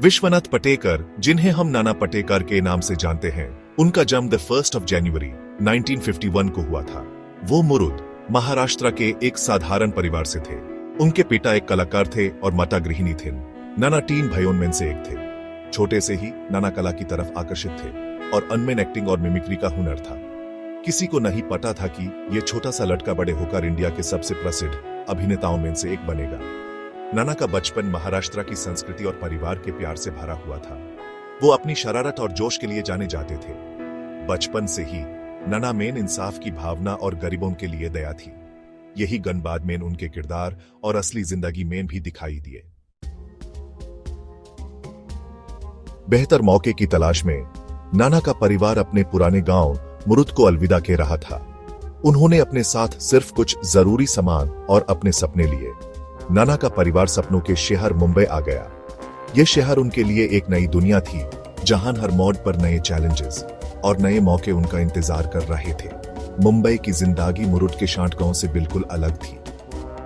विश्वनाथ पटेकर, जिन्हें हम नाना पाटेकर के नाम से जानते हैं, उनका जन्म 1 जनवरी 1951 को हुआ था। वो मुरुड, महाराष्ट्र के एक साधारण परिवार से थे। उनके पिता एक कलाकार थे और माता गृहिणी थीं। नाना 3 भाइयों में से एक थे। छोटे से ही नाना कला की तरफ आकर्षित थे और अनमेन एक्टिंग और मिमिक्री का हुनर था। किसी को नहीं पता था कि ये छोटा सा लड़का बड़े होकर इंडिया के सबसे प्रसिद्ध अभिनेताओं में से एक बनेगा। नाना का बचपन महाराष्ट्र की संस्कृति और परिवार के प्यार से भरा हुआ था। वो अपनी शरारत और जोश के लिए जाने जाते थे। बचपन से ही नाना में इंसाफ की भावना और गरीबों के लिए दया थी। यही गुण बाद में उनके किरदार और असली जिंदगी में भी दिखाई दिए। बेहतर मौके की तलाश में नाना का परिवार अपने पुराने गांव मुरुड को अलविदा कह रहा था। उन्होंने अपने साथ सिर्फ कुछ जरूरी सामान और अपने सपने लिए। नाना का परिवार सपनों के शहर मुंबई आ गया। यह शहर उनके लिए एक नई दुनिया थी, जहां हर मोड़ पर नए चैलेंजेस और नए मौके उनका इंतजार कर रहे थे। मुंबई की जिंदगी मुरुड के शांत गांव से बिल्कुल अलग थी।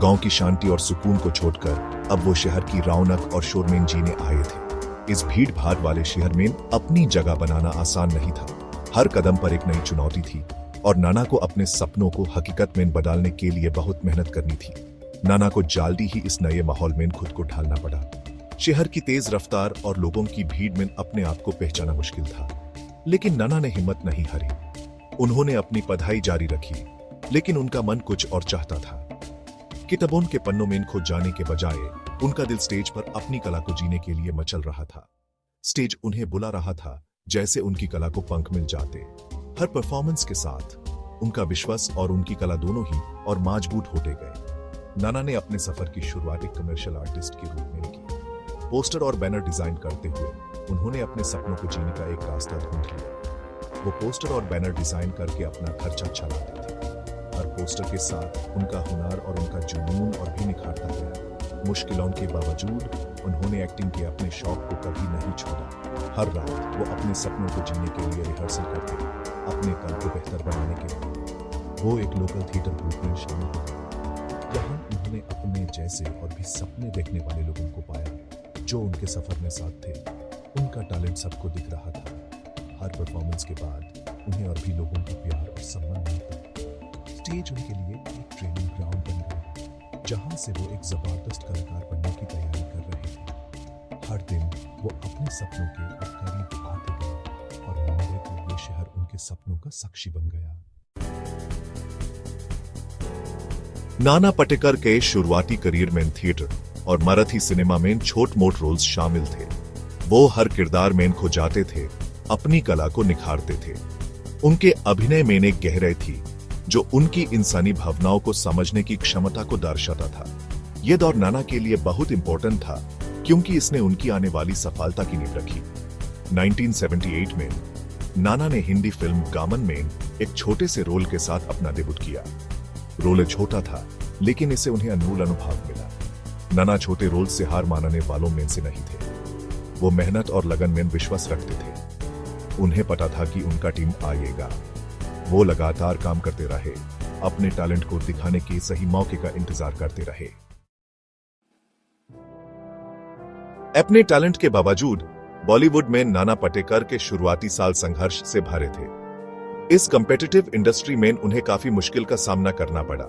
गांव की शांति और सुकून को छोड़कर अब वो शहर की रौनक और शोर में जीने आए थे। इस भीड़ भाड़ वाले शहर में अपनी जगह बनाना आसान नहीं था। हर कदम पर एक नई चुनौती थी और नाना को अपने सपनों को हकीकत में बदलने के लिए बहुत मेहनत करनी थी। नाना को जल्दी ही इस नए माहौल में खुद को ढालना पड़ा। शहर की तेज रफ्तार और लोगों की भीड़ में अपने आप को पहचाना मुश्किल था, लेकिन नाना ने हिम्मत नहीं हारी। उन्होंने अपनी पढ़ाई जारी रखी, लेकिन उनका मन कुछ और चाहता था। किताबों के पन्नों में खो जाने के बजाय उनका दिल स्टेज पर अपनी कला को जीने के लिए मचल रहा था। स्टेज उन्हें बुला रहा था, जैसे उनकी कला को पंख मिल जाते। हर परफॉर्मेंस के साथ उनका विश्वास और उनकी कला दोनों ही और मजबूत होते गए। नाना ने अपने सफर की शुरुआत एक कमर्शियल आर्टिस्ट के रूप में की। पोस्टर और बैनर डिजाइन करते हुए उन्होंने अपने सपनों को जीने का एक रास्ता ढूंढ लिया। वो पोस्टर और बैनर डिजाइन करके अपना खर्चा चलाते थे। हर पोस्टर के साथ उनका हुनर और उनका जुनून और भी निखारता गया। मुश्किलों के बावजूद उन्होंने एक्टिंग के अपने शौक को कभी नहीं छोड़ा। हर रात वो अपने सपनों को जीने के लिए रिहर्सल करते, अपने कल को बेहतर बनाने के लिए। वो एक लोकल थिएटर ग्रुप में शामिल हो गए, जहां उन्होंने अपने जैसे और भी सपने देखने वाले लोगों को पाया, जो उनके सफर में साथ थे। उनका टैलेंट सबको दिख रहा था। हर परफॉर्मेंस के बाद उन्हें और भी लोगों का प्यार और सम्मान मिलता। स्टेज उनके लिए एक ट्रेनिंग ग्राउंड बन गया, जहां से वो एक जबरदस्त कलाकार बनने की तैयारी कर रहे थे। हर दिन वो अपने सपनों के और करीब आते गए और मुंबई को ये शहर उनके सपनों का साक्षी बन गया। नाना पाटेकर के शुरुआती करियर में थिएटर और मराठी सिनेमा में छोट मोट रोल्स शामिल थे। वो हर किरदार में खो जाते थे, अपनी कला को निखारते थे। उनके अभिनय में एक गहराई थी जो उनकी इंसानी भावनाओं को समझने की क्षमता को दर्शाता था। यह दौर नाना के लिए बहुत इंपॉर्टेंट था, क्योंकि इसने उनकी आने वाली सफलता की नींव रखी। 1978 में नाना ने हिंदी फिल्म गामन में एक छोटे से रोल के साथ अपना डेब्यूट किया। रोल छोटा था, लेकिन इससे उन्हें अनमोल अनुभव मिला। नाना छोटे रोल से हार मानने वालों में से नहीं थे। वो मेहनत और लगन में विश्वास रखते थे। उन्हें पता था कि उनका टीम आएगा। वो लगातार काम करते रहे, अपने टैलेंट को दिखाने के सही मौके का इंतजार करते रहे। अपने टैलेंट के बावजूद बॉलीवुड में नाना पाटेकर के शुरुआती साल संघर्ष से भरे थे। इस कॉम्पिटिटिव इंडस्ट्री में उन्हें काफी मुश्किल का सामना करना पड़ा।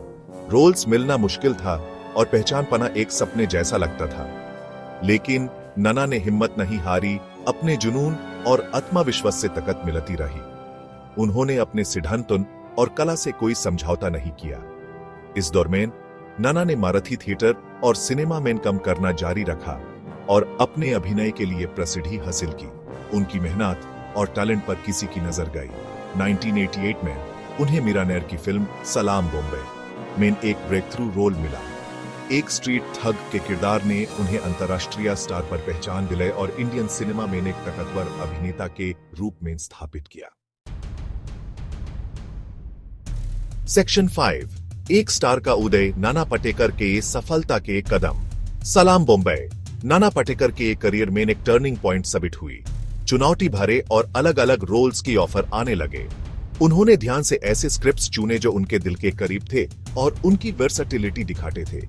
रोल्स मिलना मुश्किल था और पहचान पाना एक सपने जैसा लगता था। लेकिन नाना ने हिम्मत नहीं हारी, अपने जुनून और आत्मविश्वास से ताकत मिलती रही। उन्होंने अपने सिद्धांतों और कला से कोई समझौता नहीं किया। इस दौर में नाना ने मराठी थिएटर और सिनेमा में काम करना जारी रखा और अपने अभिनय के लिए प्रसिद्धि हासिल की। उनकी मेहनत और टैलेंट पर किसी की नजर गई। 1988 में उन्हें मीरा नैर की फिल्म सलाम बॉम्बे में एक ब्रेक थ्रू रोल मिला। एक स्ट्रीट ठग के किरदार ने उन्हें अंतर्राष्ट्रीय स्टार पर पहचान दिलाई और इंडियन सिनेमा में एक ताकतवर अभिनेता के रूप में स्थापित किया। सेक्शन 5, एक स्टार का उदय, नाना पाटेकर के सफलता के कदम। सलाम बॉम्बे नाना पाटेकर के करियर में एक टर्निंग पॉइंट साबित हुई। चुनौती भरे और अलग अलग रोल्स की ऑफर आने लगे। उन्होंने ध्यान से ऐसे स्क्रिप्ट्स चुने जो उनके दिल के करीब थे और उनकी वर्सेटिलिटी दिखाते थे।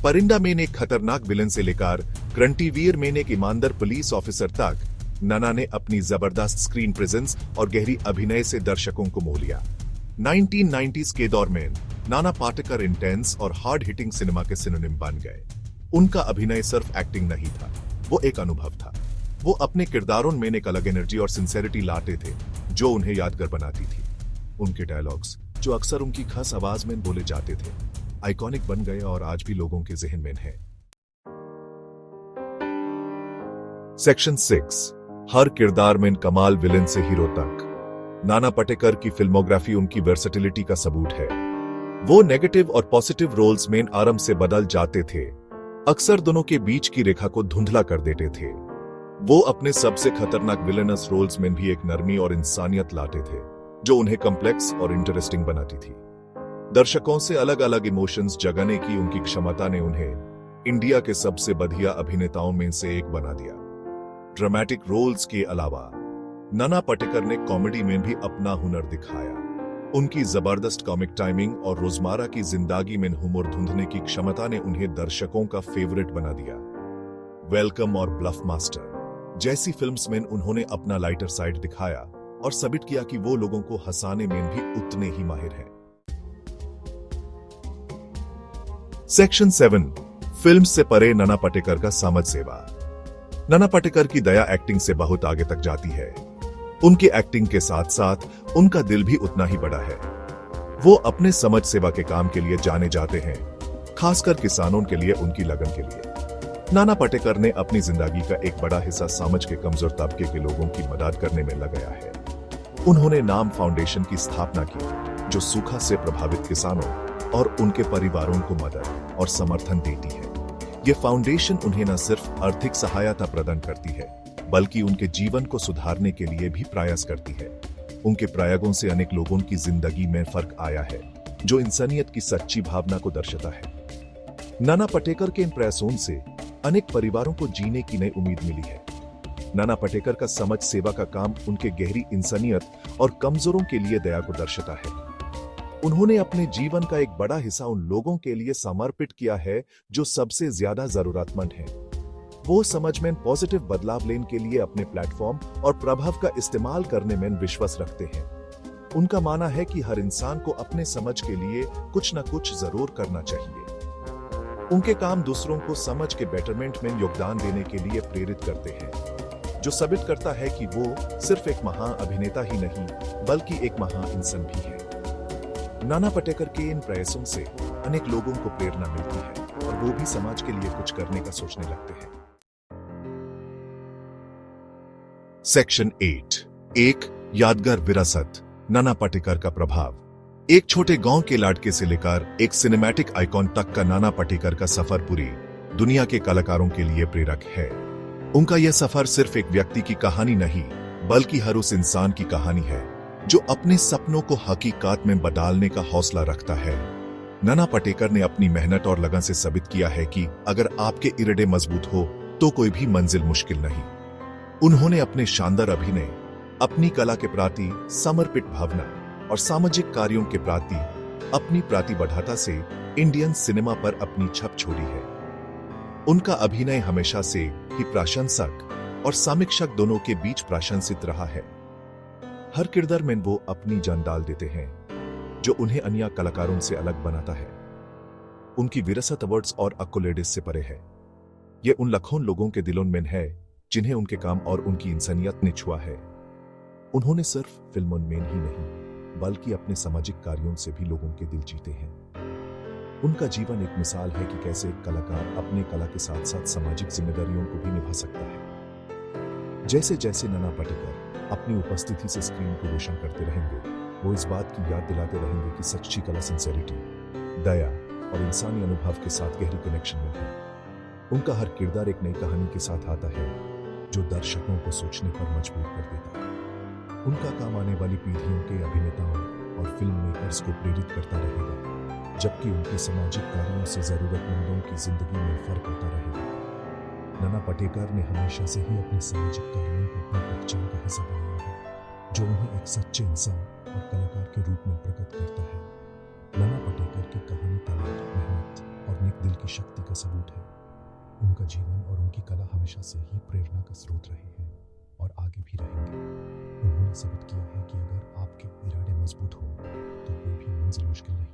परिंदा मेन एक खतरनाक विलन से लेकर ग्रंटीवीर मेन एक ईमानदार पुलिस ऑफिसर तक, नाना ने अपनी जबरदस्त स्क्रीन प्रेजेंस और गहरी अभिनय से दर्शकों को मोह लिया। 1990s के दौर में नाना पाटेकर इंटेंस और हार्ड हिटिंग सिनेमा के सिनोनिम बन गए। उनका अभिनय सिर्फ एक्टिंग नहीं था, वो एक अनुभव था। वो अपने किरदारों में एक अलग एनर्जी और सिंसेरिटी लाते थे जो उन्हें यादगार बनाती थी। उनके डायलॉग्स, जो अक्सर उनकी खास आवाज में बोले जाते थे, आइकॉनिक बन गए और आज भी लोगों के जहन में है। सेक्शन 6, हर किरदार में कमाल, विलेन से हीरो तक। नाना पाटेकर की फिल्मोग्राफी उनकी वर्सेटिलिटी का सबूत है। वो नेगेटिव और पॉजिटिव रोल्स में आराम से बदल जाते थे, अक्सर दोनों के बीच की रेखा को धुंधला कर देते थे। वो अपने सबसे खतरनाक विलेनस रोल्स में भी एक नरमी और इंसानियत लाते थे जो उन्हें कॉम्प्लेक्स और इंटरेस्टिंग बनाती थी। दर्शकों से अलग अलग इमोशंस जगाने की उनकी क्षमता ने उन्हें इंडिया के सबसे बढ़िया अभिनेताओं में से एक बना दिया। ड्रामेटिक रोल्स के अलावा नाना पाटेकर ने कॉमेडी में भी अपना हुनर दिखाया। उनकी जबरदस्त कॉमिक टाइमिंग और रोजमर्रा की जिंदगी में हुमर ढूंढने की क्षमता ने उन्हें दर्शकों का फेवरेट बना दिया। वेलकम और ब्लफ मास्टर जैसी फिल्म्स में उन्होंने अपना लाइटर साइड दिखाया और साबित किया कि वो लोगों को हंसाने में भी उतने ही माहिर हैं। सेक्शन 7, फिल्म से परे नाना पाटेकर का समाज सेवा। नाना पाटेकर की दया एक्टिंग से बहुत आगे तक जाती है। उनकी एक्टिंग के साथ साथ उनका दिल भी उतना ही बड़ा है। वो अपने समाज सेवा के काम के लिए जाने जाते हैं, खासकर किसानों के लिए उनकी लगन के लिए। नाना पाटेकर ने अपनी जिंदगी का एक बड़ा हिस्सा समाज के कमजोर तबके के लोगों की मदद करने में लगाया है। उन्होंने नाम फाउंडेशन की स्थापना की जो सूखा से प्रभावित किसानों और उनके परिवारों को मदद और समर्थन देती है। ये फाउंडेशन उन्हें न सिर्फ आर्थिक सहायता प्रदान करती है बल्कि उनके जीवन को सुधारने के लिए भी प्रयास करती है। उनके प्रयासों से अनेक लोगों की जिंदगी में फर्क आया है जो इंसानियत की सच्ची भावना को दर्शाता है। नाना पाटेकर के इन प्रयासों से अनेक परिवारों को जीने की नई उम्मीद मिली है। नाना पाटेकर का समाज सेवा का काम उनके गहरी इंसानियत और कमजोरों के लिए दया को दर्शाता है। उन्होंने अपने जीवन का एक बड़ा हिस्सा उन लोगों के लिए समर्पित किया है जो सबसे ज्यादा जरूरतमंद हैं। वो समाज में पॉजिटिव बदलाव लेने के लिए अपने प्लेटफॉर्म और प्रभाव का इस्तेमाल करने में विश्वास रखते हैं। उनका मानना है कि हर इंसान को अपने समाज के लिए कुछ न कुछ जरूर करना चाहिए। उनके काम दूसरों को समाज के बेटरमेंट में योगदान देने के लिए प्रेरित करते हैं, जो साबित करता है कि वो सिर्फ एक महान अभिनेता ही नहीं बल्कि एक महान इंसान भी है। नाना पाटेकर के इन प्रयासों से अनेक लोगों को प्रेरणा मिलती है और वो भी समाज के लिए कुछ करने का सोचने लगते हैं। सेक्शन 8, एक यादगार विरासत। नाना पाटेकर का प्रभाव। एक छोटे गांव के लड़के से लेकर एक सिनेमैटिक आइकॉन तक का नाना पाटेकर का सफर पूरी दुनिया के कलाकारों के लिए प्रेरक है। उनका यह सफर सिर्फ एक व्यक्ति की कहानी नहीं बल्कि हर उस इंसान की कहानी है जो अपने सपनों को हकीकत में बदलने का हौसला रखता है। नाना पाटेकर ने अपनी मेहनत और लगन से साबित किया है कि अगर आपके इरादे मजबूत हो तो कोई भी मंजिल मुश्किल नहीं। उन्होंने अपने शानदार अभिनय, अपनी कला के प्रति समर्पित भावना और सामाजिक कार्यों के प्रति अपनी प्रतिबद्धता से इंडियन सिनेमा पर अपनी छप छोड़ी है। उनका अभिनय हमेशा से ही प्रशंसक और समीक्षक दोनों के बीच प्रशंसित रहा है। हर किरदार में वो अपनी जान डाल देते हैं जो उन्हें अन्य कलाकारों से अलग बनाता है। उनकी विरासत अवार्ड्स और एक्कोलेड्स से परे है। ये उन लाखों लोगों के दिलों में है जिन्हें उनके काम और उनकी इंसानियत ने छुआ है। उन्होंने सिर्फ फिल्मों में ही नहीं बल्कि अपने सामाजिक कार्यों से भी लोगों के दिल जीते हैं। उनका जीवन एक मिसाल है कि कैसे एक कलाकार अपने कला के साथ साथ सामाजिक जिम्मेदारियों को भी निभा सकता है। जैसे जैसे नाना पाटेकर अपनी उपस्थिति से स्क्रीन को रोशन करते रहेंगे, वो इस बात की याद दिलाते रहेंगे कि सच्ची कला सिंसेरिटी, दया और इंसानी अनुभव के साथ गहरी कनेक्शन में है। उनका हर किरदार एक नई कहानी के साथ आता है जो दर्शकों को सोचने पर मजबूर कर देता है। उनका काम आने वाली पीढ़ियों के अभिनेताओं और फिल्म मेकर्स को प्रेरित करता रहेगा, जबकि उनके सामाजिक कार्यों से जरूरतमंदों की जिंदगी में फर्क होता रहेगा। नाना पाटेकर ने हमेशा से ही अपने सामाजिक कार्यों को अपनी पहचान का हिस्सा बनाया है, जो उन्हें एक सच्चे इंसान और कलाकार के रूप में प्रकट करता है। नाना पाटेकर की कहानी, टैलेंट, मेहनत और नेक दिल की शक्ति का सबूत है। उनका जीवन और उनकी कला हमेशा से ही प्रेरणा का स्रोत रहे हैं और आगे भी रहेंगे। उन्होंने साबित किया है कि अगर आपके इरादे मजबूत हो तो कोई भी मंजिल मुश्किल नहीं।